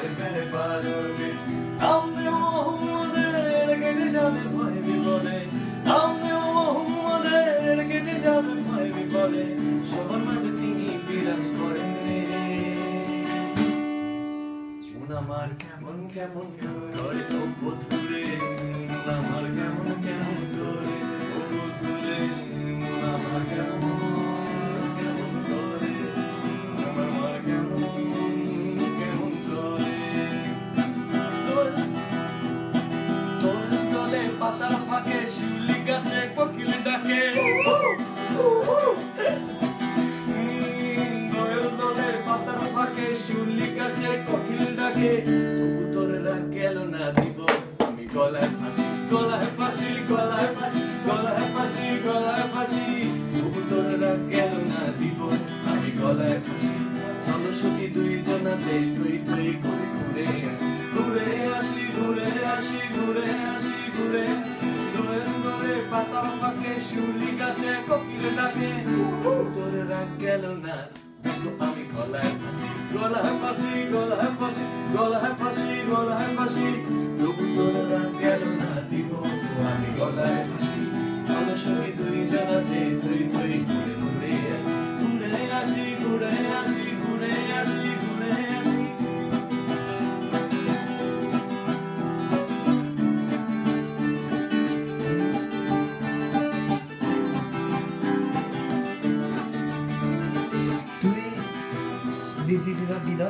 প্যারে প্যারে পারবে আমনে মোহাম্মদের কেটে যাবে ভয় বিপদে আমনে মোহাম্মদের কেটে যাবে ভয় বিপদে সবার মাঝে তিনি বিরাজ করেন রে মন আমার কেমন কেমন করে ও বধুরে মন আমার কেমন কেমন করে ও বধুরে মন আমার কেমন কেমন করে মন আমার কেমন কেমন করে তোর দলে পাতার ফাঁকে শিউলি গাছে কোকিল ডাকে পাতার ফাঁকে শিউলি গাছে কোকিল ডাকে তবু তোর রাগ গেল না দিব আমি গলায় ফাঁসি গলায় ফাঁসি গলায় ফাঁসি গলায় ফাঁসি গলায় ফাঁসি তবু তোর রাগ গেল না দিব আমি গলায় ফাঁসি চলো সখী দুইজনাতে তুই তুই করে ঘুরে ঘুরে আসি ঘুরে আসি ঘুরে আসি ঘুরে ঘুরে ঘুরে পাতার ফাঁকে শিউলি গাছে কোকিল ডাকে তোর রাগ গেল না আমি গলায় ফাঁসি গলায় ফাঁসি গলায় ফাঁসি গলায় ফাঁসি গলায় ফাঁসি তবু তোর রাগ গেল না দিব আমি গলায় ফাঁসি চলো সঙ্গে দুই জানাতে তুই তুই ঘুরে ঘুরে ঘুরে আসি ঘুরে আসি ঘুরে আসি ঘুরে আসি Di da